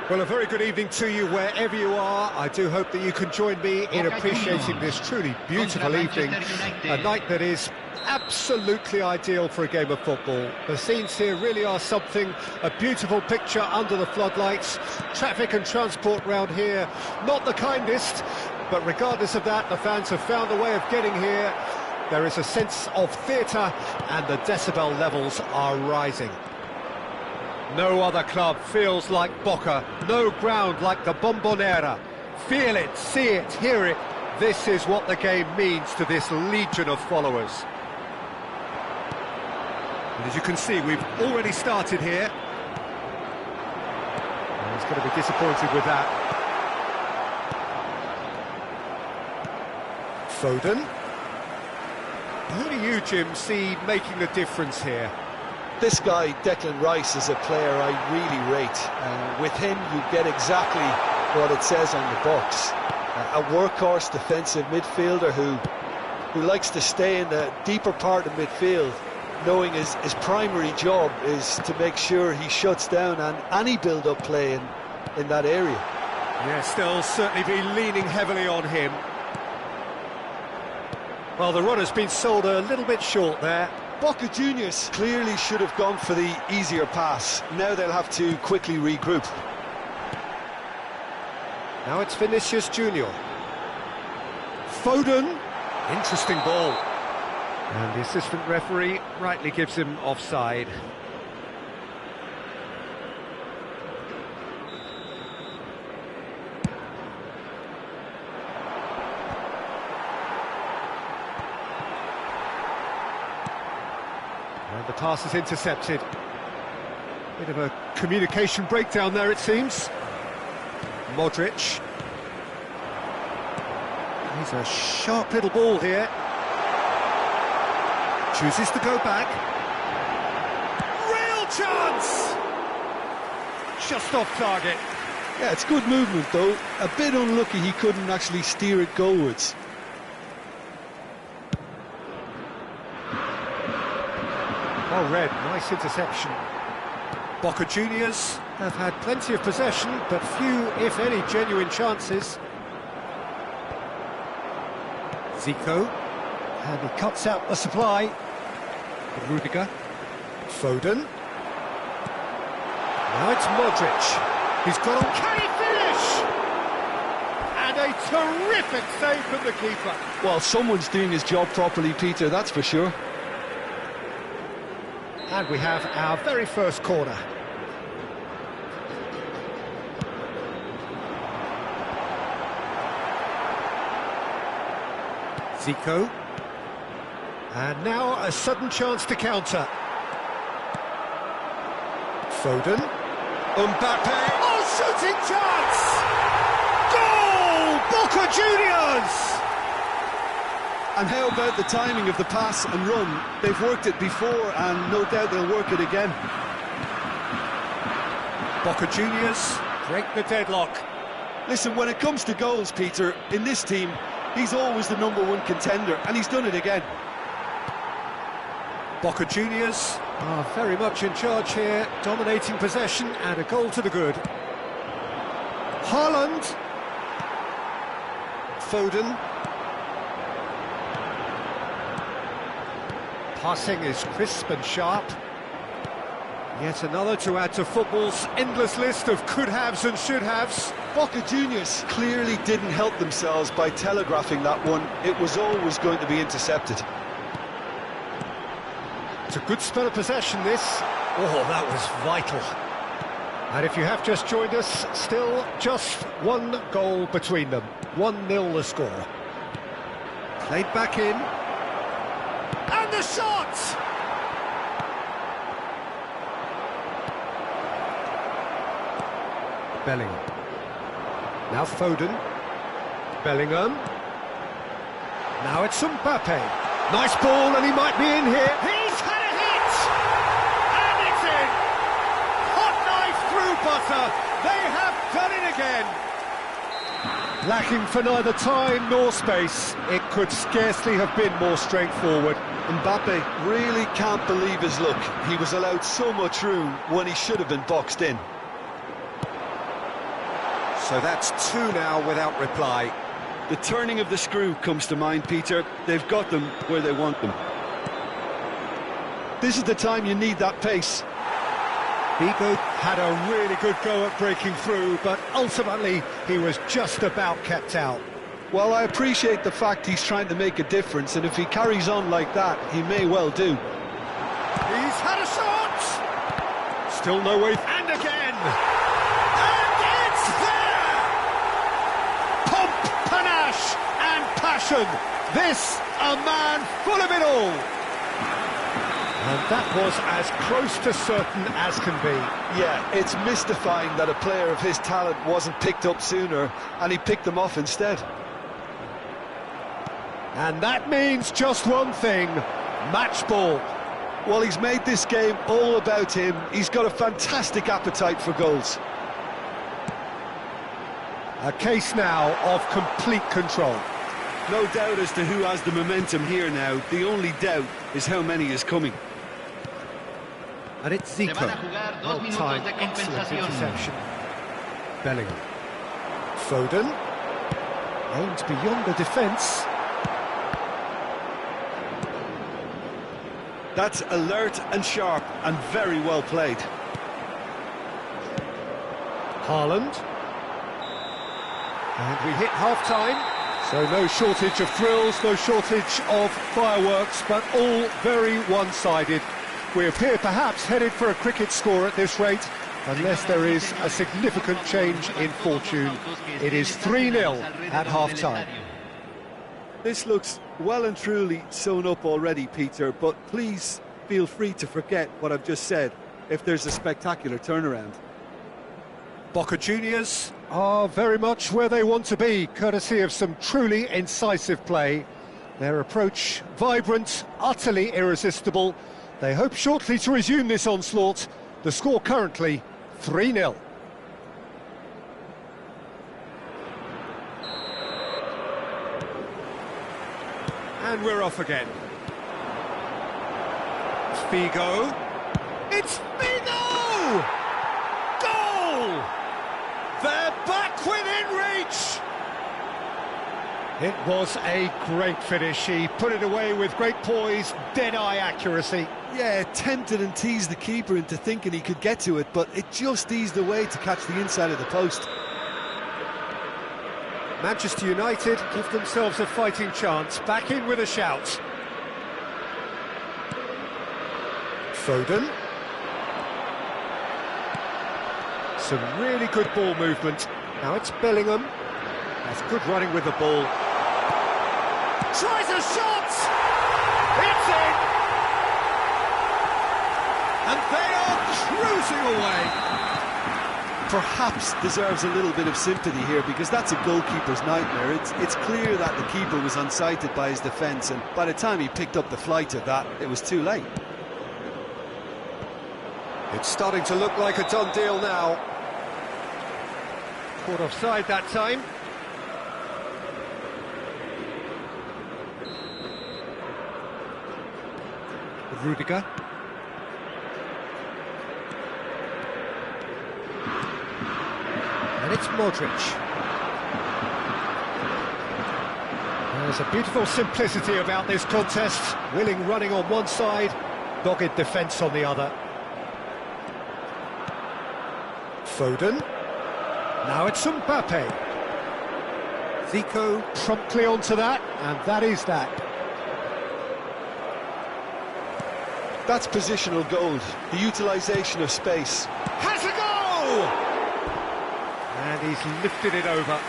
Well, a very good evening to you wherever you are. I do hope that you can join me in appreciating this truly beautiful evening, a night that is absolutely ideal for a game of football. The scenes here really are something, a beautiful picture under the floodlights. Traffic and transport round here, not the kindest, but regardless of that, the fans have found a way of getting here. There is a sense of theatre and the decibel levels are rising. No other club feels like Boca, no ground like the Bombonera. Feel it, see it, hear it. This is what the game means to this legion of followers. And as you can see, we've already started here. And he's going to be disappointed with that. Foden. Who do you, Jim, see making the difference here? This guy, Declan Rice, is a player I really rate. With him, you get exactly what it says on the box. A workhorse defensive midfielder who likes to stay in the deeper part of midfield, knowing his primary job is to make sure he shuts down any build-up play in that area. Yes, they'll certainly be leaning heavily on him. Well, the run has been sold a little bit short there. Boca Juniors clearly should have gone for the easier pass. Now they'll have to quickly regroup. Now it's Vinicius Junior. Foden. Interesting ball. And the assistant referee rightly gives him offside. And the pass is intercepted. Bit of a communication breakdown there, it seems. Modric. He's a sharp little ball here. Chooses to go back. Real chance! Just off target. Yeah, it's good movement though. A bit unlucky he couldn't actually steer it goalwards. Well read, nice interception. Boca Juniors have had plenty of possession, but few, if any, genuine chances. Zico, and he cuts out the supply. Rudiger. Foden. Now it's Modric. He's got on. Can he finish? And a terrific save from the keeper. Well, someone's doing his job properly, Peter, that's for sure. And we have our very first corner. Zico. And now a sudden chance to counter. Foden. Mbappe. Oh, shooting chance! Goal! Boca Juniors! And how about the timing of the pass and run? They've worked it before and no doubt they'll work it again. Boca Juniors break the deadlock. Listen, when it comes to goals, Peter, in this team, he's always the #1 contender, and he's done it again. Boca Juniors are very much in charge here, dominating possession and a goal to the good. Haaland. Foden. Passing is crisp and sharp. Yet another to add to football's endless list of could-haves and should-haves. Boca Juniors clearly didn't help themselves by telegraphing that one. It was always going to be intercepted. It's a good spell of possession, this. Oh, that was vital. And if you have just joined us, still just one goal between them. 1-0 the score. Played back in. And the shot! Bellingham. Now Foden. Bellingham. Now it's Mbappe. Nice ball, and he might be in here. He's had a hit! And it's in! Hot knife through butter. They have done it again. Lacking for neither time nor space. It could scarcely have been more straightforward. Mbappe really can't believe his luck. He was allowed so much room when he should have been boxed in. So that's two now without reply. The turning of the screw comes to mind, Peter. They've got them where they want them. This is the time you need that pace. Vigo had a really good go at breaking through, but ultimately he was just about kept out. Well, I appreciate the fact he's trying to make a difference, and if he carries on like that, he may well do. He's had a shot! Still no way, and again! And it's there! Pomp, panache, and passion. This, a man full of it all. And that was as close to certain as can be. Yeah, it's mystifying that a player of his talent wasn't picked up sooner, and he picked them off instead. And that means just one thing, match ball. Well, he's made this game all about him. He's got a fantastic appetite for goals. A case now of complete control. No doubt as to who has the momentum here now. The only doubt is how many is coming. And it's Zico. Well timed, excellent interception. Bellingham. Foden. Aims beyond the defence. That's alert and sharp and very well played. Haaland. And we hit half-time. So no shortage of thrills, no shortage of fireworks, but all very one-sided. We appear perhaps headed for a cricket score at this rate, unless there is a significant change in fortune. It is 3-0 at half-time. This looks well and truly sewn up already, Peter, but please feel free to forget what I've just said if there's a spectacular turnaround. Boca Juniors are very much where they want to be, courtesy of some truly incisive play. Their approach vibrant, utterly irresistible. They hope shortly to resume this onslaught. The score currently 3-0. And we're off again. Figo. It's Figo! Goal! They're back within reach! It was a great finish. He put it away with great poise, dead-eye accuracy. Yeah, tempted and teased the keeper into thinking he could get to it, but it just eased away to catch the inside of the post. Manchester United give themselves a fighting chance, back in with a shout. Foden. Some really good ball movement. Now it's Bellingham. That's good running with the ball. Tries a shot! It's in! And they are cruising away. Perhaps deserves a little bit of sympathy here, because that's a goalkeeper's nightmare. It's clear that the keeper was unsighted by his defence, and by the time he picked up the flight of that, it was too late. It's starting to look like a done deal now. Caught offside that time. Rudiger. And it's Modric. There's a beautiful simplicity about this contest. Willing running on one side, dogged defence on the other. Foden. Now it's Mbappe. Zico promptly onto that, and that is that. That's positional gold, the utilisation of space. Has a goal! And he's lifted it over.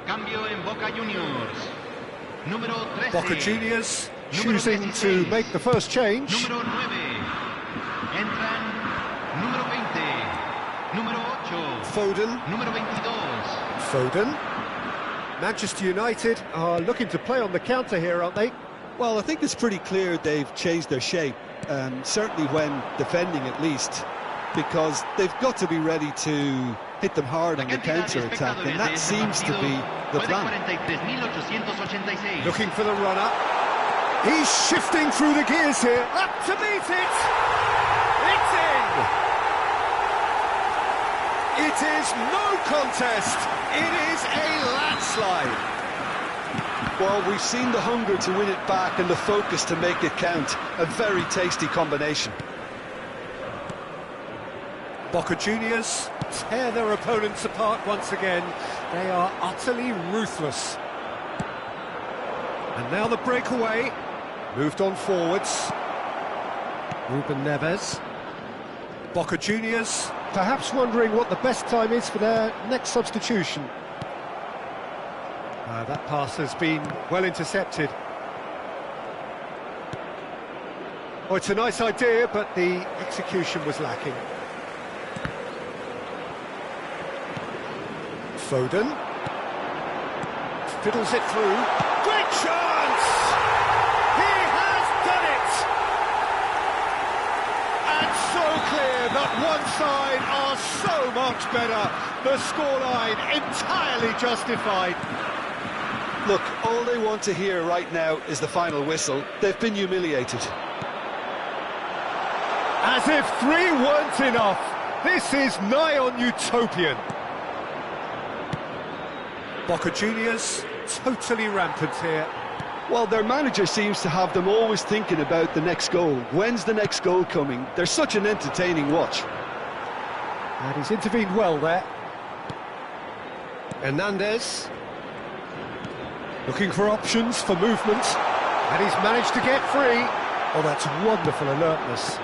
Cambio en Boca Juniors. Número 13. Boca Juniors choosing to make the first change. Número 9. Entran número 20. Número 8. Foden. Número 22. Foden. Manchester United are looking to play on the counter here, aren't they? Well, I think it's pretty clear they've changed their shape, certainly when defending at least, because they've got to be ready to hit them hard on the counter-attack, and that seems to be the plan. Looking for the runner. He's shifting through the gears here. Up to meet it! It's in! It is no contest. It is a landslide. Well, we've seen the hunger to win it back and the focus to make it count. A very tasty combination. Boca Juniors tear their opponents apart once again. They are utterly ruthless. And now the breakaway. Moved on forwards. Ruben Neves. Boca Juniors perhaps wondering what the best time is for their next substitution. That pass has been well intercepted. Oh, it's a nice idea, but the execution was lacking. Foden fiddles it through. Great chance! He has done it! And so clear that one side are so much better. The scoreline entirely justified. Look, all they want to hear right now is the final whistle. They've been humiliated. As if 3 weren't enough. This is nigh on utopian. Boca Juniors totally rampant here. Well, their manager seems to have them always thinking about the next goal. When's the next goal coming? They're such an entertaining watch. And he's intervened well there. Hernandez. Looking for options for movement. And he's managed to get free. Oh, that's wonderful alertness.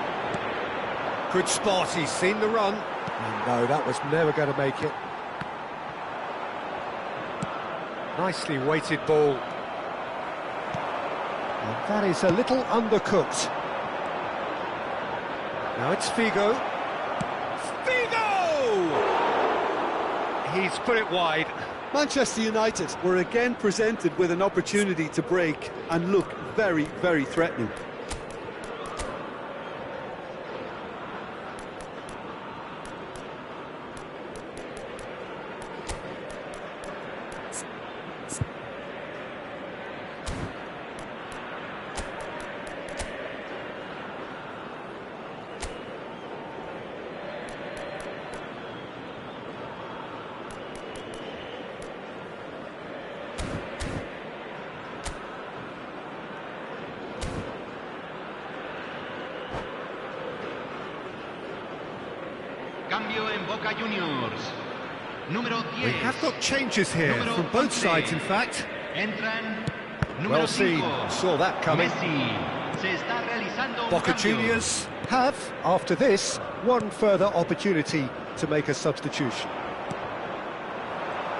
Good spot, he's seen the run. And no, that was never going to make it. Nicely weighted ball. And that is a little undercooked. Now it's Figo. Figo! He's put it wide. Manchester United were again presented with an opportunity to break and look very, very threatening. Cambio en Boca Juniors. Número 10. We have got changes here from both sides, in fact. Entran número Well seen, 5. saw that coming. Messi. Se está realizando un Boca cambio. Juniors have, after this, one further opportunity to make a substitution.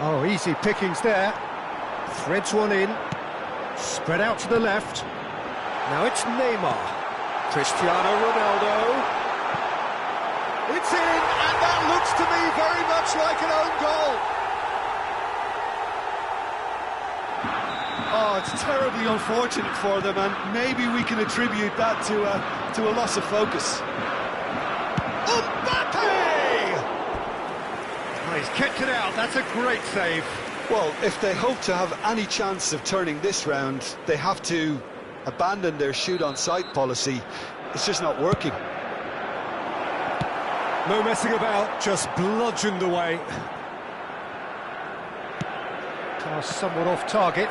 Oh, easy pickings there. Threads one in. Spread out to the left. Now it's Neymar. Cristiano Ronaldo. It's in, and that looks to me very much like an own goal. Oh, it's terribly unfortunate for them, and maybe we can attribute that to a loss of focus. Mbappe! Oh, he's kept it out, that's a great save. Well, if they hope to have any chance of turning this round, they have to abandon their shoot-on-sight policy. It's just not working. No messing about, just bludgeoned away. Pass somewhat off target.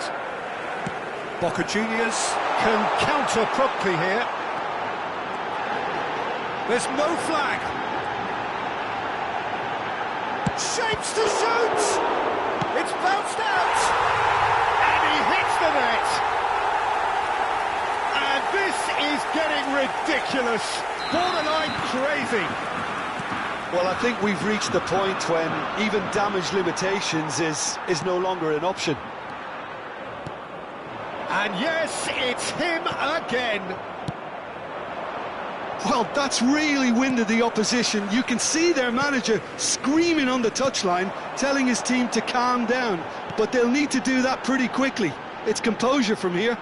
Boca Juniors can counter promptly here. There's no flag. Shapes to shoot! It's bounced out! And he hits the net! And this is getting ridiculous! Borderline crazy! Well, I think we've reached the point when even damage limitations is no longer an option. And yes, it's him again! Well, that's really winded the opposition. You can see their manager screaming on the touchline, telling his team to calm down. But they'll need to do that pretty quickly. It's composure from here.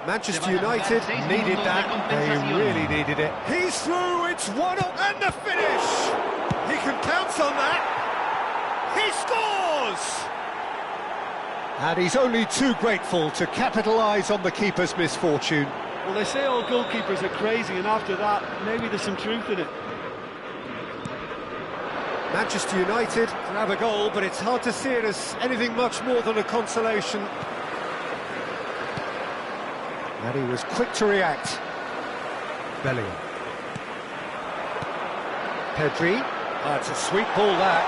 Manchester United needed that. They really needed it. He's through, it's 1-0, and the finish! He can count on that. He scores! And he's only too grateful to capitalise on the keeper's misfortune. Well, they say all goalkeepers are crazy, and after that, maybe there's some truth in it. Manchester United grab a goal, but it's hard to see it as anything much more than a consolation. And he was quick to react. Bellingham. Pedri. Oh, it's a sweet ball, that.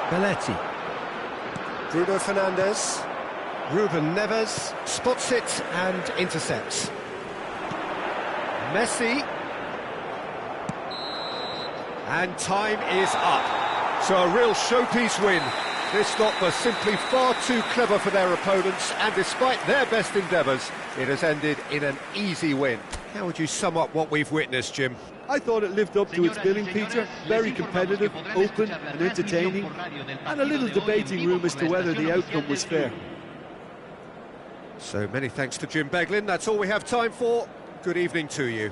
Belletti. Bruno Fernandes. Ruben Neves spots it and intercepts. Messi. And time is up. So a real showpiece win. This lot was simply far too clever for their opponents, and despite their best endeavours, it has ended in an easy win. How would you sum up what we've witnessed, Jim? I thought it lived up to its billing, Peter. Very competitive, open and entertaining, and a little debating room as to whether the outcome was fair. So many thanks to Jim Beglin. That's all we have time for. Good evening to you.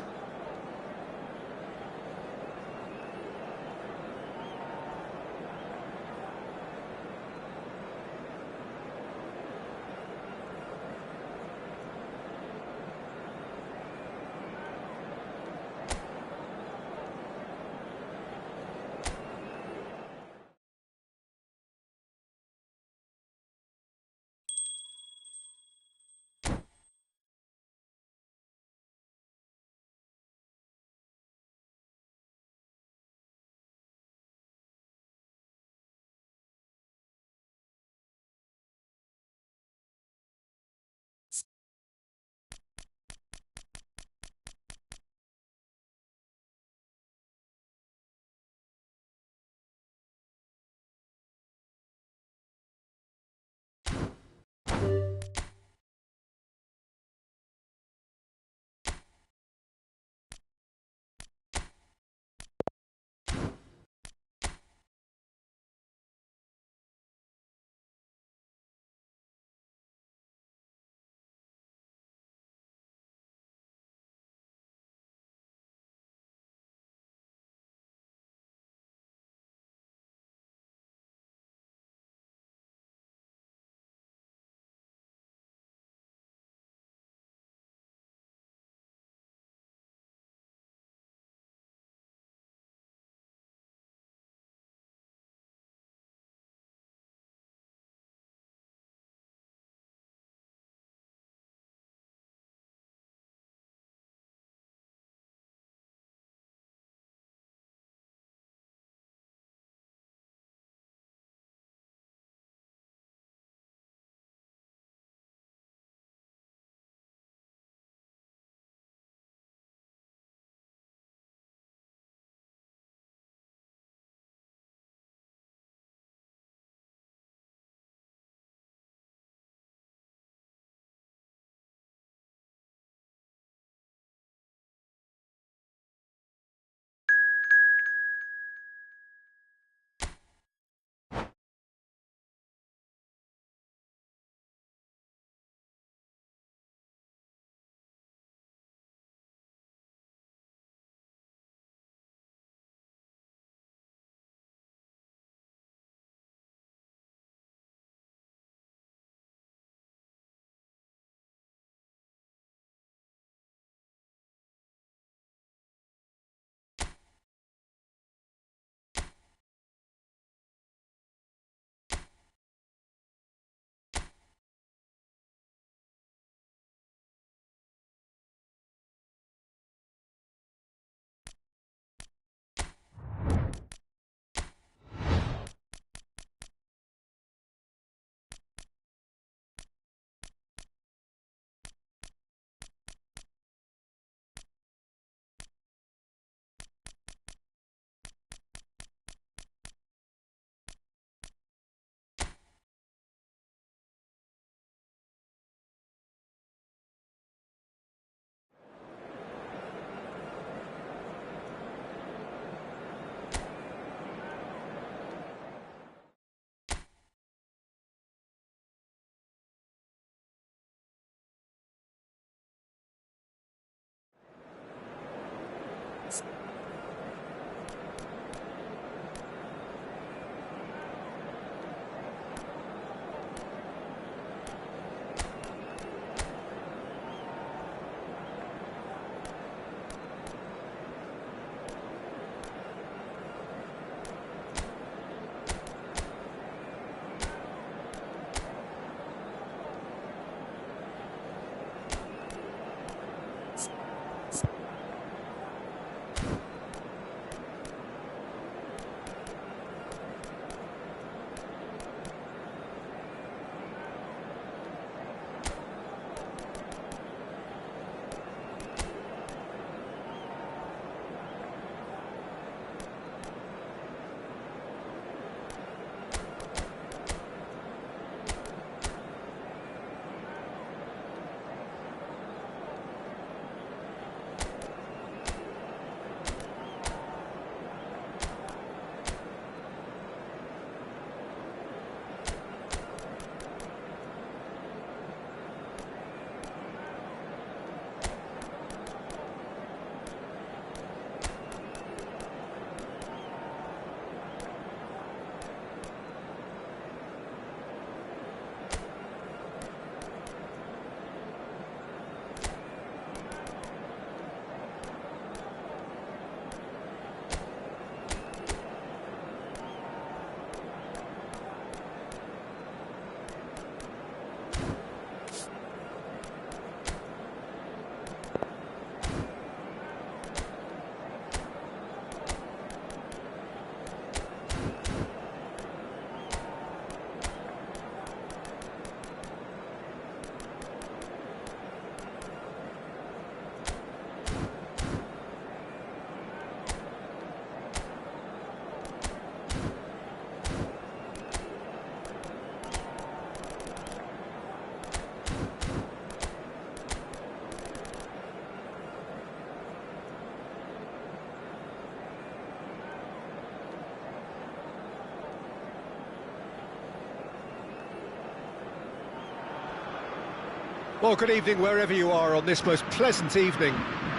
Well, good evening wherever you are on this most pleasant evening.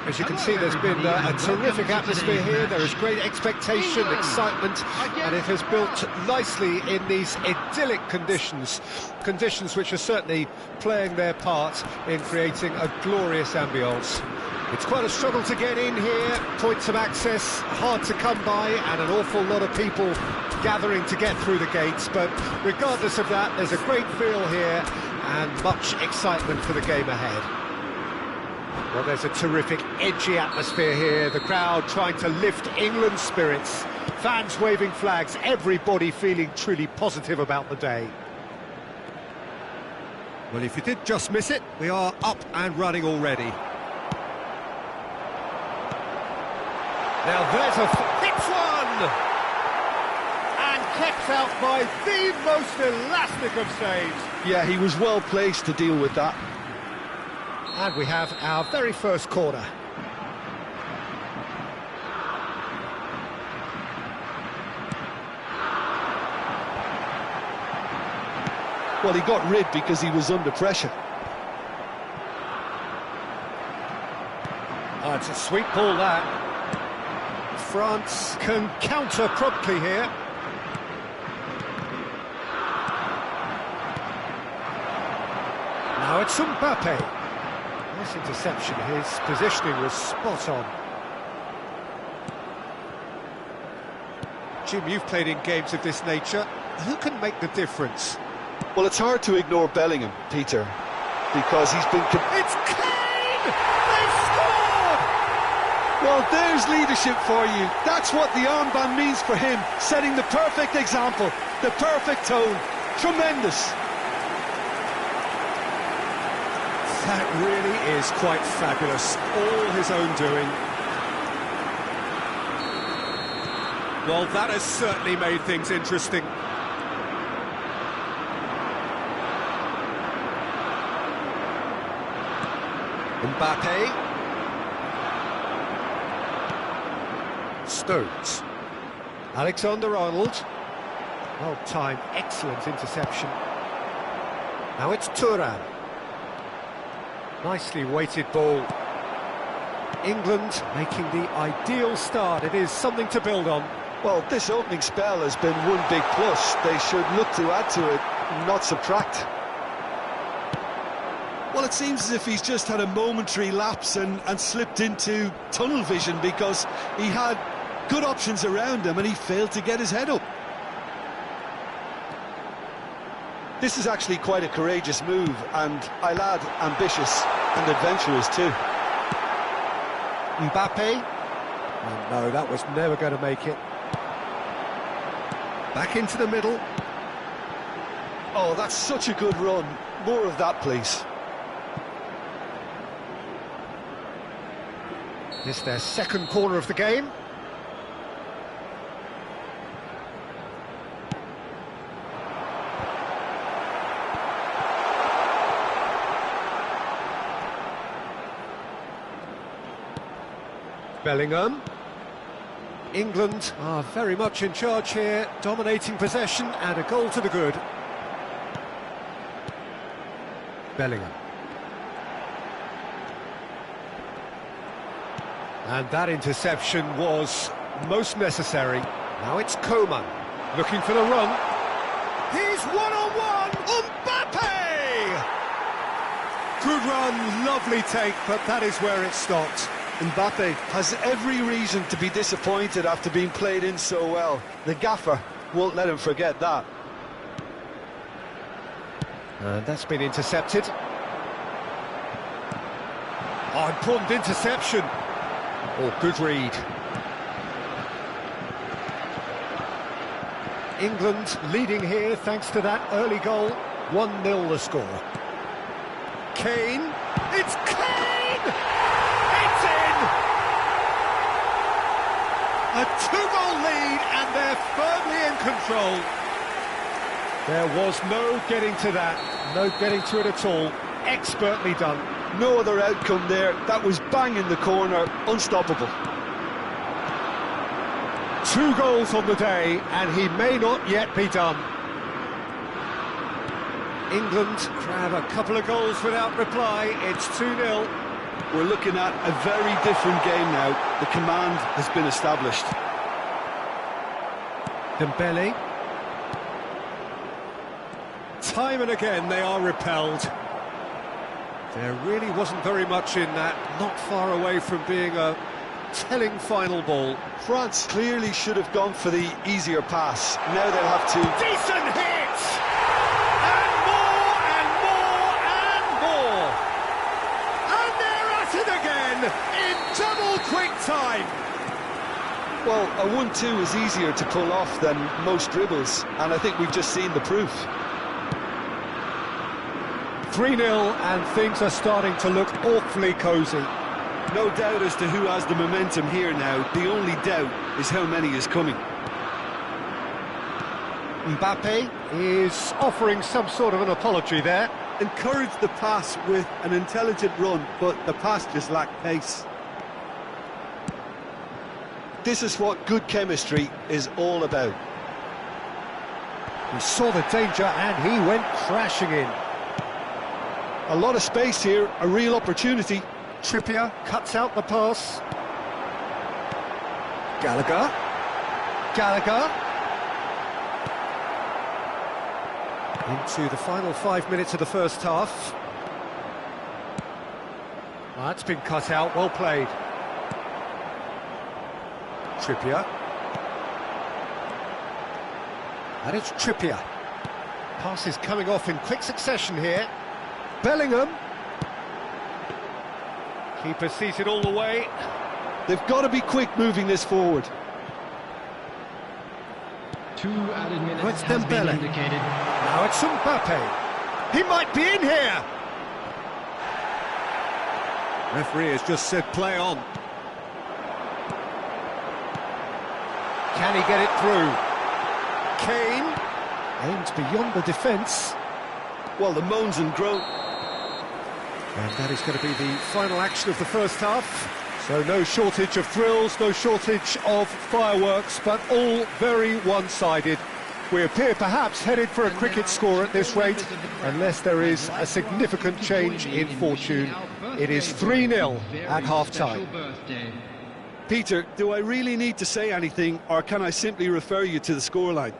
As you can see, there's been a terrific atmosphere here. There is great expectation, excitement, and it has built nicely in these idyllic conditions. Conditions which are certainly playing their part in creating a glorious ambience. It's quite a struggle to get in here, points of access hard to come by, and an awful lot of people gathering to get through the gates. But regardless of that, there's a great feel here and much excitement for the game ahead. Well, there's a terrific, edgy atmosphere here. The crowd trying to lift England's spirits. Fans waving flags, everybody feeling truly positive about the day. Well, if you did just miss it, we are up and running already. Now there's a hits one! And kept out by the most elastic of saves. Yeah, he was well placed to deal with that. And we have our very first corner. Well, he got rid because he was under pressure. Oh, it's a sweet ball, that. France can counter promptly here. Now it's Mbappe. This interception, his positioning was spot on. Jim, you've played in games of this nature. Who can make the difference? Well, it's hard to ignore Bellingham, Peter, because he's been... It's Kane! They've scored! Well, there's leadership for you. That's what the armband means for him, setting the perfect example, the perfect tone. Tremendous. That really is quite fabulous, all his own doing. Well, that has certainly made things interesting. Mbappe. Stones. Alexander-Arnold. Well-timed, excellent interception. Now it's Thuram. Nicely weighted ball. England making the ideal start. It is something to build on. Well, this opening spell has been one big plus. They should look to add to it, not subtract. Well, it seems as if he's just had a momentary lapse and slipped into tunnel vision, because he had good options around him and he failed to get his head up. This is actually quite a courageous move, and I'll add ambitious and adventurous too. Mbappe. Oh no, that was never going to make it. Back into the middle. Oh, that's such a good run. More of that, please. This is their second corner of the game. Bellingham. England are very much in charge here, dominating possession and a goal to the good. Bellingham. And that interception was most necessary. Now it's Coman, looking for the run. He's one-on-one! Mbappe! Good run, lovely take, but that is where it stopped. Mbappe has every reason to be disappointed after being played in so well. The gaffer won't let him forget that. And that's been intercepted. Oh, important interception. Oh, good read. England leading here thanks to that early goal. 1-0 the score. Kane. It's Kane! It's in! A two-goal lead and they're firmly in control. There was no getting to that. No getting to it at all. Expertly done. No other outcome there. That was bang in the corner, unstoppable. 2 goals on the day, and he may not yet be done. England grab a couple of goals without reply. It's 2-0. We're looking at a very different game now. The command has been established. Dembele. Time and again they are repelled. There really wasn't very much in that, not far away from being a telling final ball. France clearly should have gone for the easier pass. Now they'll have to... Decent hit! And more, and more, and more! And they're at it again, in double quick time! Well, a 1-2 is easier to pull off than most dribbles, and I think we've just seen the proof. 3-0, and things are starting to look awfully cosy. No doubt as to who has the momentum here now. The only doubt is how many is coming. Mbappe is offering some sort of an apology there. Encouraged the pass with an intelligent run, but the pass just lacked pace. This is what good chemistry is all about. He saw the danger and he went crashing in. A lot of space here, a real opportunity. Trippier cuts out the pass. Gallagher. Into the final 5 minutes of the first half. That's been cut out, well played. Trippier. And it's Trippier. Passes coming off in quick succession here. Bellingham. Keeper sees it all the way. They've got to be quick moving this forward. 2 added minutes It's has been Dembele. indicated. Now it's Mbappe. He might be in here. Referee has just said play on. Can he get it through? Kane aims beyond the defence. Well, the moans and groans. And that is going to be the final action of the first half. So no shortage of thrills, no shortage of fireworks, but all very one-sided. We appear perhaps headed for a cricket score at this rate, unless there is a significant change in fortune. It is 3-0 at half-time. Peter, do I really need to say anything, or can I simply refer you to the scoreline?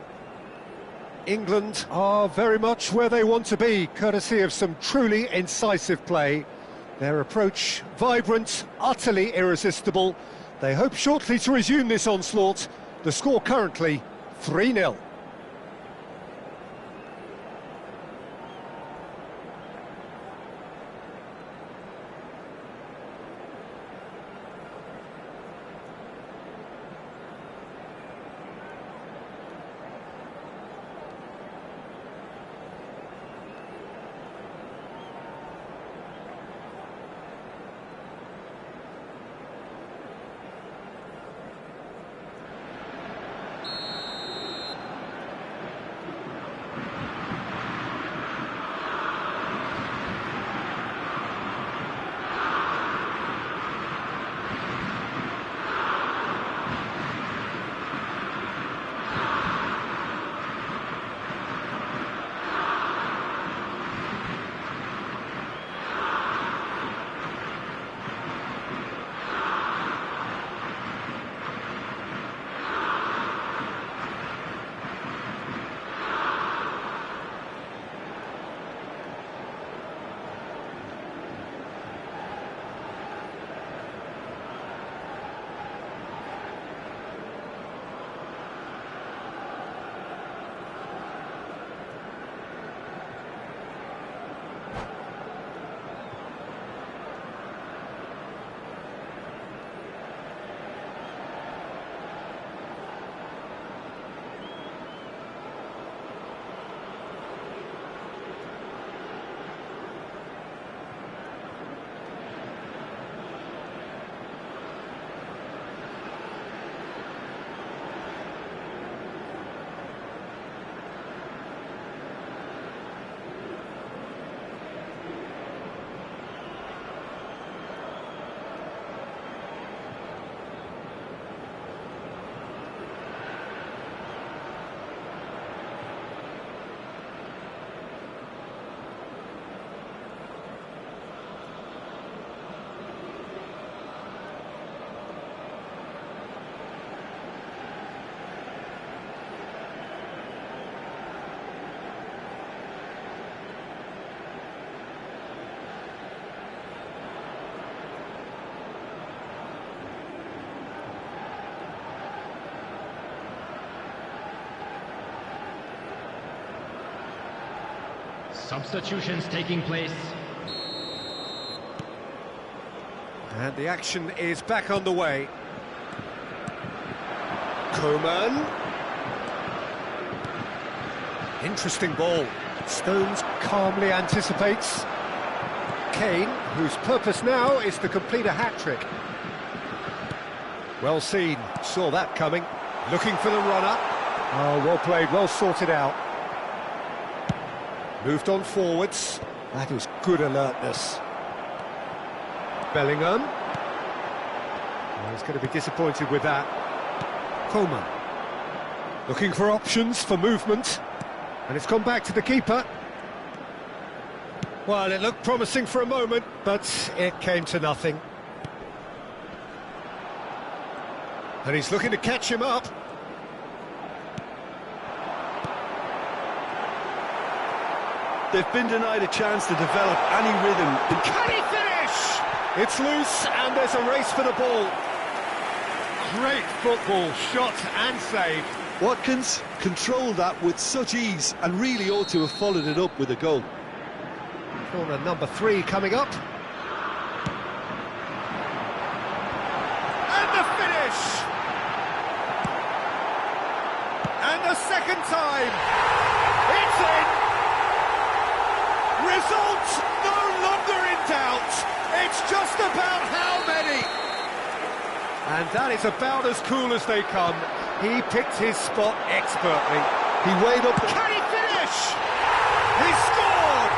England are very much where they want to be, courtesy of some truly incisive play. Their approach vibrant, utterly irresistible. They hope shortly to resume this onslaught. The score currently 3-0. Substitutions taking place. And the action is back on the way. Koeman. Interesting ball. Stones calmly anticipates. Kane, whose purpose now is to complete a hat-trick. Well seen, saw that coming. Looking for the runner. Oh, well played, well sorted out. Moved on forwards. That is good alertness. Bellingham. Oh, he's going to be disappointed with that. Koeman. Looking for options for movement. And it's gone back to the keeper. Well, it looked promising for a moment, but it came to nothing. And he's looking to catch him up. They've been denied a chance to develop any rhythm. Can he finish? It's loose and there's a race for the ball. Great football, shot and save. Watkins controlled that with such ease and really ought to have followed it up with a goal. Corner number 3 coming up. And the finish! And the second time! It's in! Result no longer in doubt! It's just about how many! And that is about as cool as they come. He picked his spot expertly. He weighed up... Can he finish? He scored!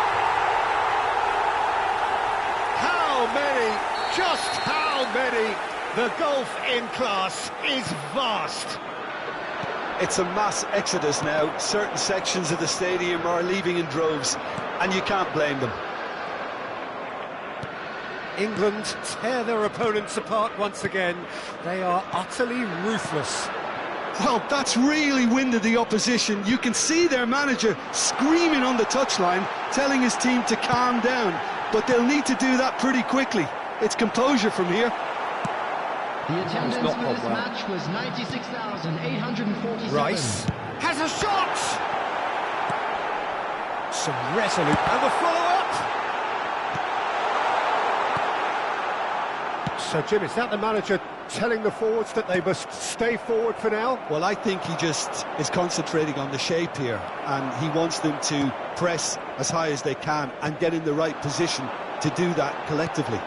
How many? Just how many? The gulf in class is vast. It's a mass exodus now. Certain sections of the stadium are leaving in droves, and you can't blame them. England tear their opponents apart once again. They are utterly ruthless. Well, that's really winded the opposition. You can see their manager screaming on the touchline, telling his team to calm down. But they'll need to do that pretty quickly. It's composure from here. The attendance for this match was 96,847. Rice has a shot! Some resolute... And the follow-up! So, Jim, is that the manager telling the forwards that they must stay forward for now? Well, I think he just is concentrating on the shape here, and he wants them to press as high as they can and get in the right position to do that collectively.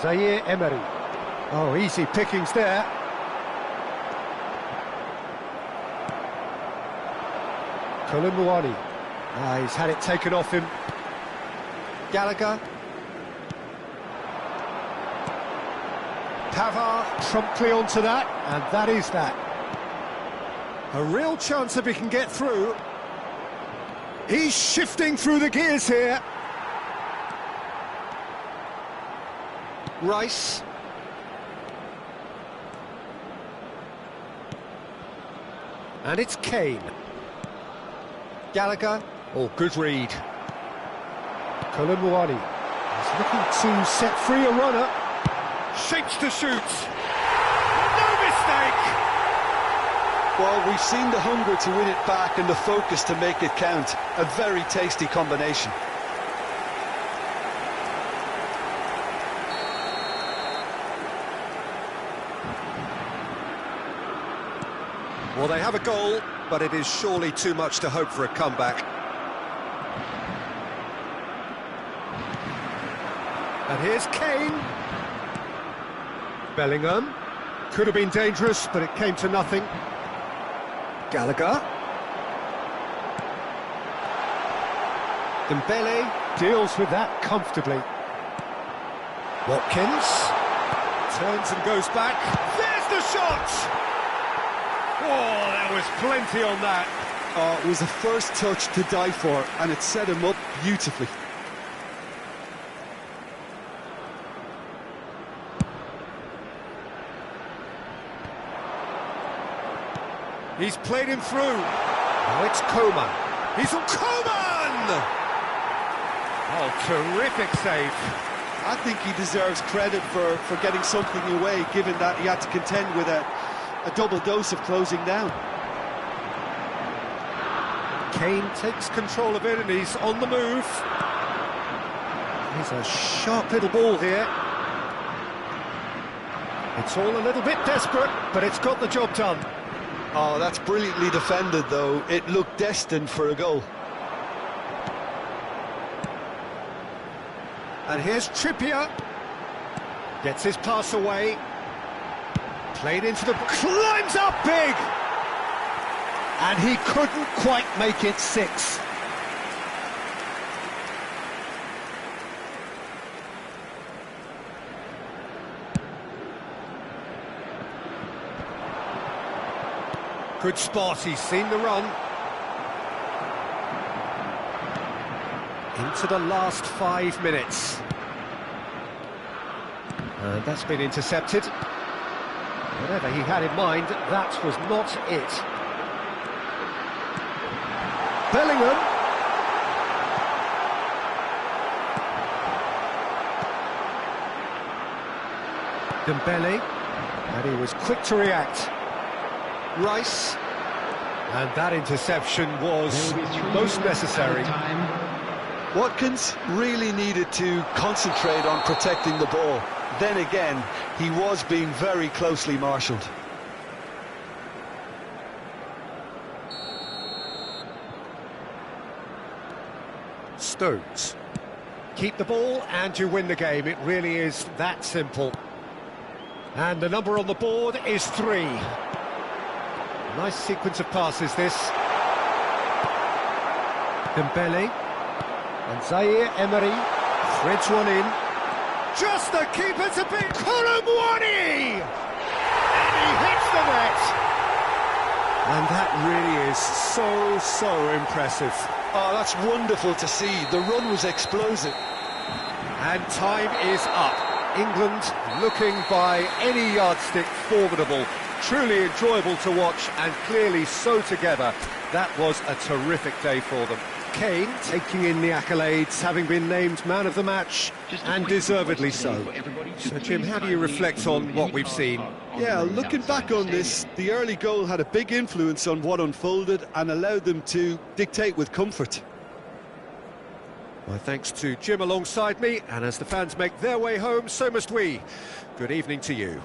Zaire Emery. Oh, easy pickings there. Kolumuani. He's had it taken off him. Gallagher. Pavard promptly onto that, and that is that. A real chance if he can get through. He's shifting through the gears here. Rice. And it's Kane. Gallagher. Oh, good read. Kolumuani. He's looking to set free a runner. Shapes to shoot. No mistake! Well, we've seen the hunger to win it back and the focus to make it count. A very tasty combination. Well, they have a goal, but it is surely too much to hope for a comeback. And here's Kane. Bellingham. Could have been dangerous, but it came to nothing. Gallagher. Dembele deals with that comfortably. Watkins. Turns and goes back. There's the shot! Oh, there was plenty on that. Oh, it was a first touch to die for, and it set him up beautifully. He's played him through. Now it's Koeman. He's on Koeman! Oh, terrific save. I think he deserves credit for getting something away, given that he had to contend with a double dose of closing down. Kane takes control of it and he's on the move. He's a sharp little ball here. It's all a little bit desperate, but it's got the job done. Oh, that's brilliantly defended, though. It looked destined for a goal. And here's Trippier. Gets his pass away. Played into the... climbs up big! And he couldn't quite make it 6. Good spot, he's seen the run. Into the last 5 minutes. And that's been intercepted. Whatever he had in mind, that was not it. Bellingham. Dembele. And he was quick to react. Rice. And that interception was most necessary. Watkins really needed to concentrate on protecting the ball. Then again, he was being very closely marshalled. Stones. Keep the ball and you win the game. It really is that simple. And the number on the board is 3. Nice sequence of passes, this. Dembele. And Zaire Emery threads one in. Just the keeper to beat Colomwani! And he hits the net! And that really is so impressive. Oh, that's wonderful to see. The run was explosive. And time is up. England looking by any yardstick formidable. Truly enjoyable to watch and clearly so together. That was a terrific day for them. Kane taking in the accolades, having been named man of the match, and deservedly so. So, Jim, how do you reflect on what we've seen? Yeah, looking back on this, the early goal had a big influence on what unfolded and allowed them to dictate with comfort. My thanks to Jim alongside me, and as the fans make their way home, so must we. Good evening to you.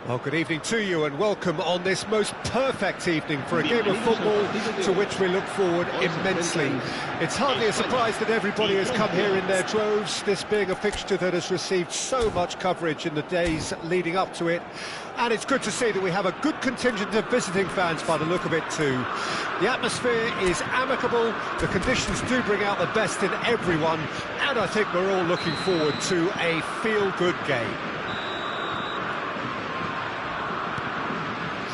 Well, good evening to you and welcome on this most perfect evening for a game of football to which we look forward immensely. It's hardly a surprise that everybody has come here in their droves, this being a fixture that has received so much coverage in the days leading up to it. And it's good to see that we have a good contingent of visiting fans by the look of it too. The atmosphere is amicable, the conditions do bring out the best in everyone, and I think we're all looking forward to a feel-good game.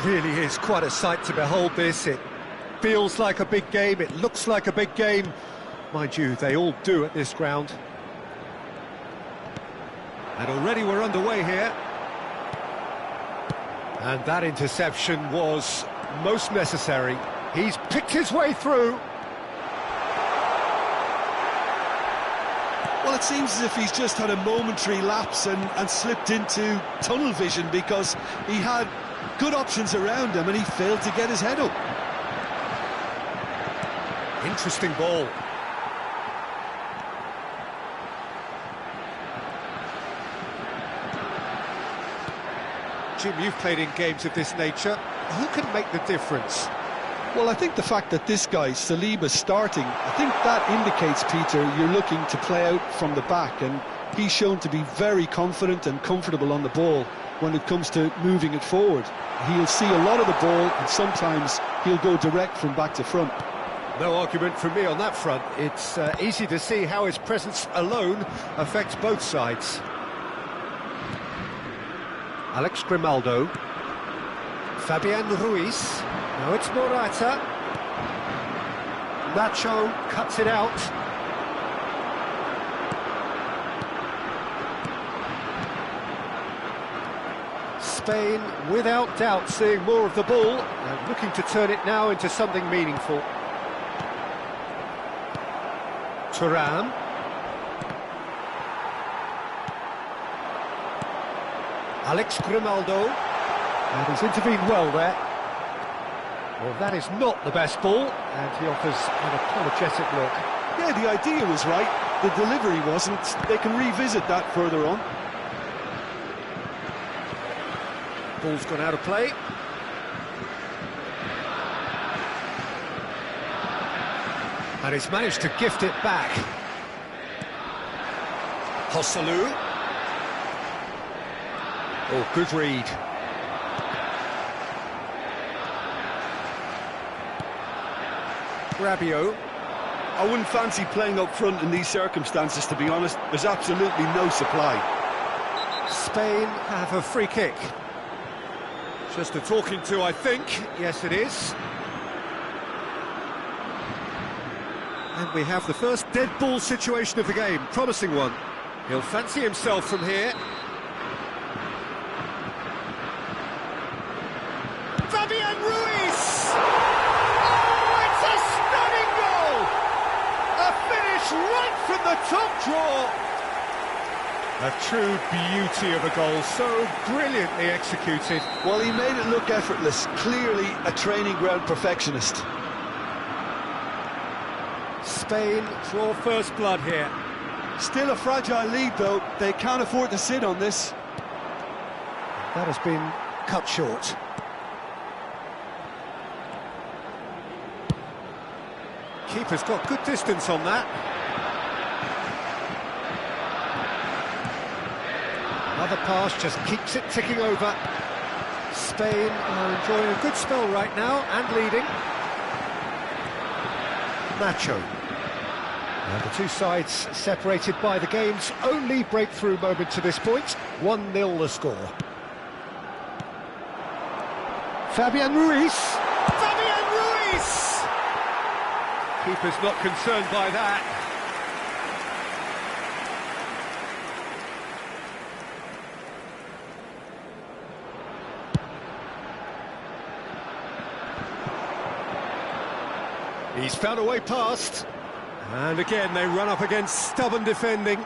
Really is quite a sight to behold this. It feels like a big game, it looks like a big game. Mind you, they all do at this ground. And already we're underway here. And that interception was most necessary. He's picked his way through. Well, it seems as if he's just had a momentary lapse and slipped into tunnel vision, because he had good options around him and he failed to get his head up. Interesting ball. Jim, you've played in games of this nature. Who can make the difference? Well, I think the fact that this guy, Saliba's starting, I think that indicates, Peter, you're looking to play out from the back, and he's shown to be very confident and comfortable on the ball when it comes to moving it forward. He'll see a lot of the ball, and sometimes he'll go direct from back to front. No argument from me on that front. It's easy to see how his presence alone affects both sides. Alex Grimaldo. Fabian Ruiz. Now it's Morata. Nacho cuts it out. Spain, without doubt, seeing more of the ball and looking to turn it now into something meaningful. Thuram. Alex Grimaldo, and he's intervened well there. Well, that is not the best ball, and he offers an apologetic look. Yeah, the idea was right, the delivery wasn't. They can revisit that further on. Ball's gone out of play. And he's managed to gift it back. Hosselu. Oh, good read. Rabiot. I wouldn't fancy playing up front in these circumstances, to be honest. There's absolutely no supply. Spain have a free kick. Just a talking to, I think. Yes, it is. And we have the first dead ball situation of the game. Promising one. He'll fancy himself from here. Fabian Ruiz! Oh, it's a stunning goal! A finish right from the top draw. A true beauty of a goal, so brilliantly executed. Well, he made it look effortless. Clearly a training ground perfectionist. Spain draw first blood here. Still a fragile lead, though. They can't afford to sit on this. That has been cut short. Keeper's got good distance on that. Another pass just keeps it ticking over. Spain are enjoying a good spell right now and leading. Nacho. Now the two sides separated by the game's only breakthrough moment to this point. 1-0 the score. Fabian Ruiz. Fabian Ruiz! Keeper's not concerned by that. He's found a way past. And again, they run up against stubborn defending.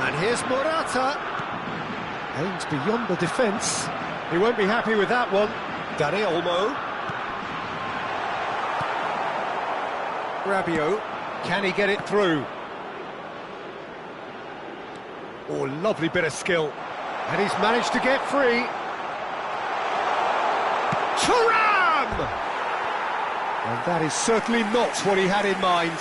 And here's Morata. Aims beyond the defence. He won't be happy with that one. Dani Olmo. Rabiot. Can he get it through? Oh, lovely bit of skill. And he's managed to get free. Thuram! And that is certainly not what he had in mind.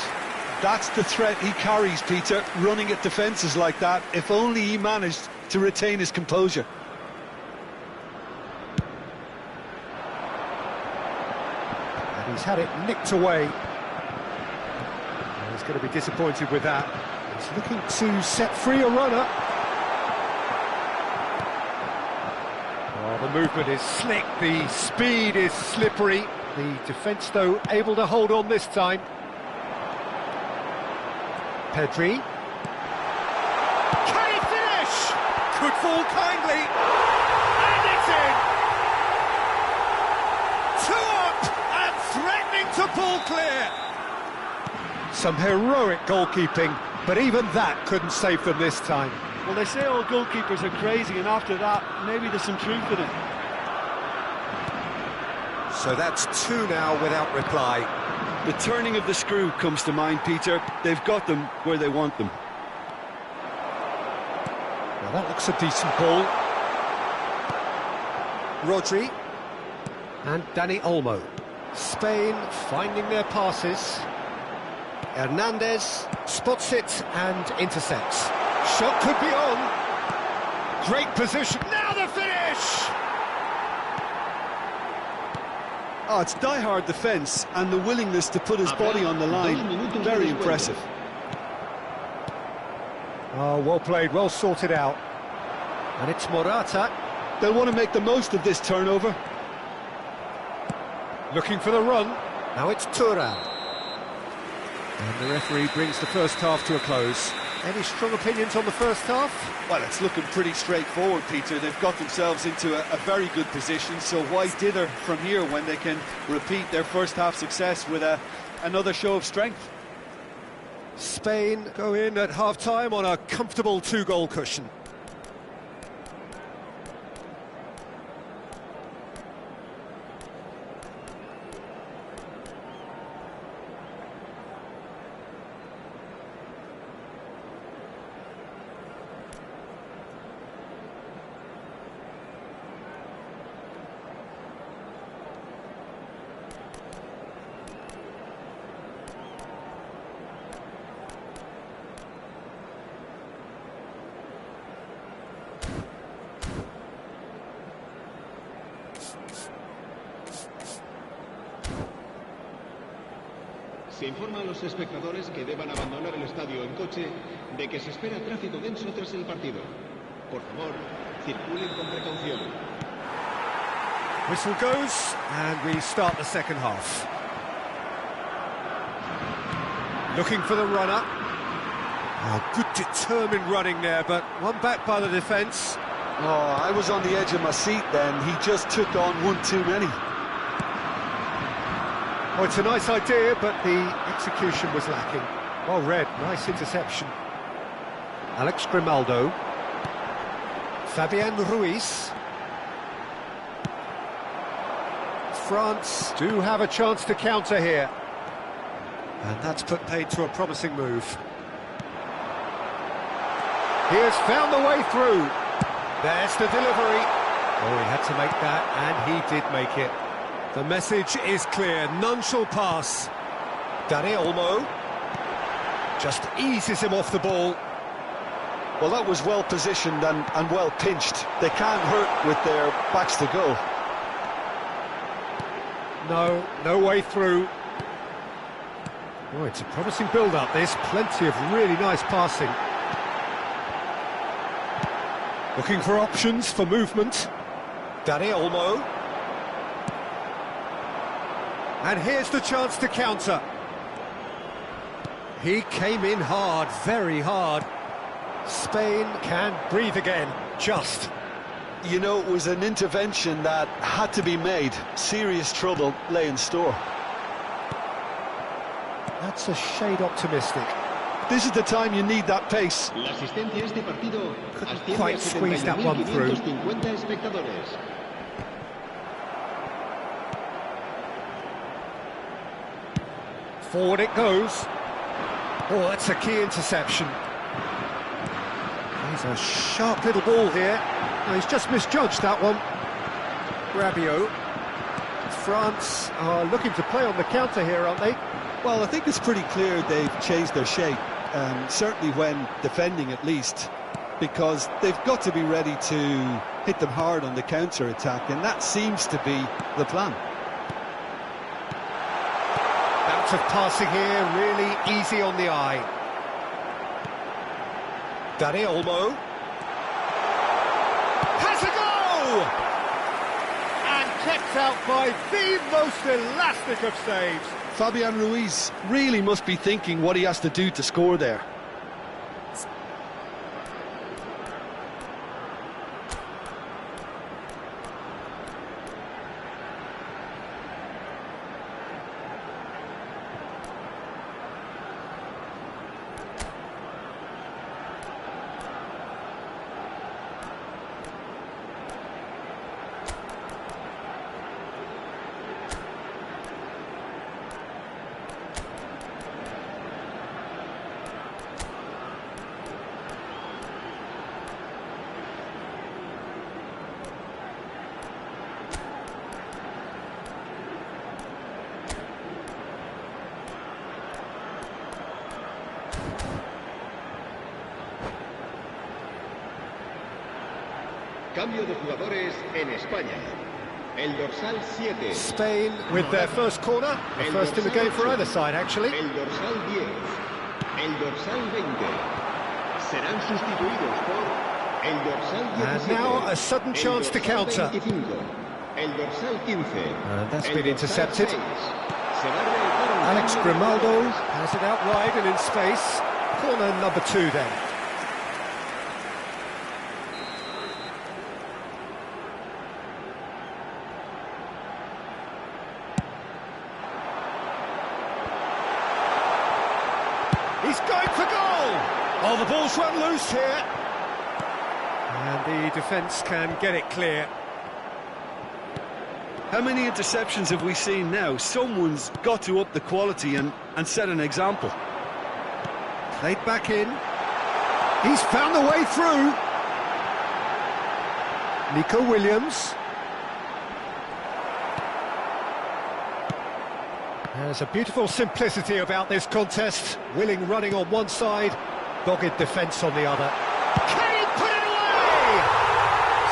That's the threat he carries, Peter, running at defences like that. If only he managed to retain his composure. And he's had it nicked away. And he's going to be disappointed with that. He's looking to set free a runner. Oh, the movement is slick, the speed is slippery. The defence, though, able to hold on this time. Pedri. Can he finish? Could fall kindly. And it's in! 2 up and threatening to pull clear. Some heroic goalkeeping, but even that couldn't save them this time. Well, they say all goalkeepers are crazy, and after that, maybe there's some truth in it. So that's 2 now without reply. The turning of the screw comes to mind, Peter. They've got them where they want them. Now that looks a decent ball. Rodri and Dani Olmo. Spain finding their passes. Hernandez spots it and intercepts. Shot could be on. Great position. Now the finish! Oh, it's die-hard defence and the willingness to put his body on the line. Very impressive. Oh, well played, well sorted out. And it's Morata. They'll want to make the most of this turnover. Looking for the run. Now it's Thuram. And the referee brings the first half to a close. Any strong opinions on the first half? Well, it's looking pretty straightforward, Peter. They've got themselves into a very good position, so why dither from here when they can repeat their first half success with another show of strength? Spain go in at half-time on a comfortable 2-goal cushion. Se informa a los espectadores que deban abandonar el estadio en coche de que se espera tráfico denso tras el partido. Por favor, circulen con precaución. Whistle goes, and we start the second half. Looking for the runner. Oh, good determined running there, but one back by the defence. Oh, I was on the edge of my seat then. He just took on one too many. Oh, it's a nice idea, but the execution was lacking. Well read, nice interception. Alex Grimaldo. Fabian Ruiz. France do have a chance to counter here. And that's put paid to a promising move. He has found the way through. There's the delivery. Oh, he had to make that, and he did make it. The message is clear, none shall pass. Dani Olmo just eases him off the ball. Well, that was well positioned and well pinched. They can't hurt with their backs to goal. No way through. Oh, it's a promising build-up, this. Plenty of really nice passing. Looking for options for movement. Dani Olmo. And here's the chance to counter. He came in hard, very hard. Spain can breathe again, just. You know, it was an intervention that had to be made. Serious trouble lay in store. That's a shade optimistic. This is the time you need that pace. La asistencia a este partido Couldn't quite squeeze that one through. 71.550 espectadores. Forward it goes. Oh, that's a key interception. He's It's a sharp little ball here. No, he's just misjudged that one. Rabiot. France are looking to play on the counter here, aren't they? Well, I think it's pretty clear they've changed their shape, certainly when defending at least, because they've got to be ready to hit them hard on the counter-attack, and that seems to be the plan. Bounce of passing here, really easy on the eye. Dani Olmo. Has a go! And kept out by the most elastic of saves. Fabian Ruiz really must be thinking what he has to do to score there. Cambio de jugadores en España. El dorsal 7. Spain with their first corner, the first in the game for either side, actually. El dorsal 10. El dorsal 20. Serán sustituidos por el dorsal 17. And now a sudden chance to counter. 25. El dorsal 15. And that's been intercepted. Alex Grimaldo has it out wide and in space. Corner number 2 then. He's going for goal! Oh, the ball's run loose here. And the defence can get it clear. How many interceptions have we seen now? Someone's got to up the quality and set an example. Played back in. He's found the way through. Nico Williams. There's a beautiful simplicity about this contest. Willing running on one side, dogged defence on the other. Can he put it away?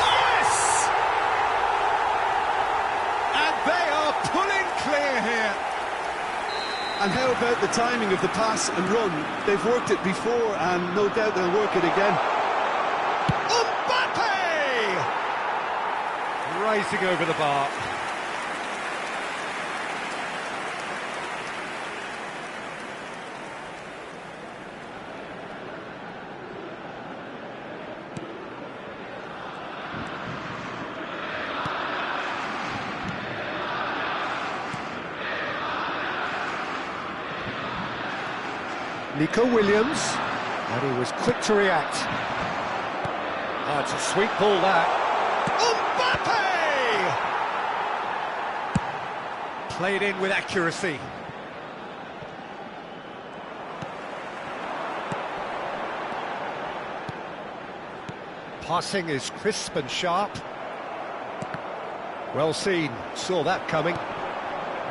Yes! And they are pulling clear here. And how about the timing of the pass and run? They've worked it before and no doubt they'll work it again. Mbappe! Rising over the bar. Nico Williams, and he was quick to react. Oh, it's a sweet ball, that. Mbappe! Played in with accuracy. Passing is crisp and sharp. Well seen, saw that coming.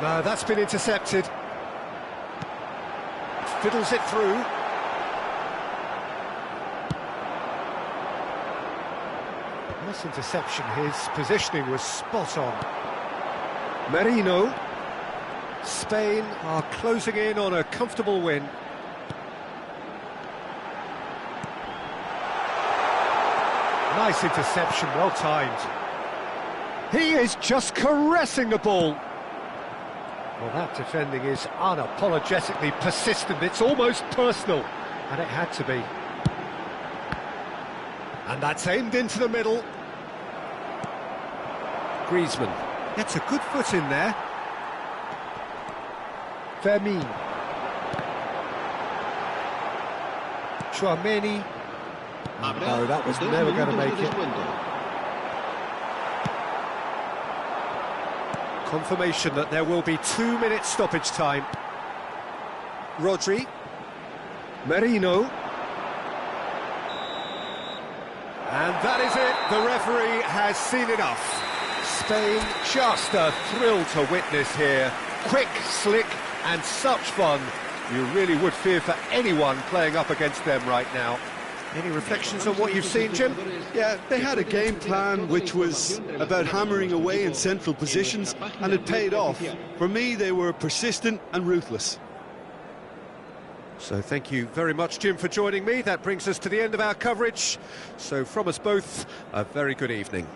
No, that's been intercepted. Fiddles it through. Nice interception, his positioning was spot on. Merino. Spain are closing in on a comfortable win. Nice interception, well timed. He is just caressing the ball. Well, that defending is unapologetically persistent. It's almost personal, and it had to be. And that's aimed into the middle. Griezmann gets a good foot in there. Fermin. Chouameni. No, that was never going to make it. Confirmation that there will be 2 minutes stoppage time. Rodri. Merino. And that is it. The referee has seen enough. Spain, just a thrill to witness here. Quick, slick, and such fun. You really would fear for anyone playing up against them right now. Any reflections on what you've seen, Jim? Yeah, they had a game plan which was about hammering away in central positions, and it paid off. For me, they were persistent and ruthless. So thank you very much, Jim, for joining me. That brings us to the end of our coverage. So from us both, a very good evening.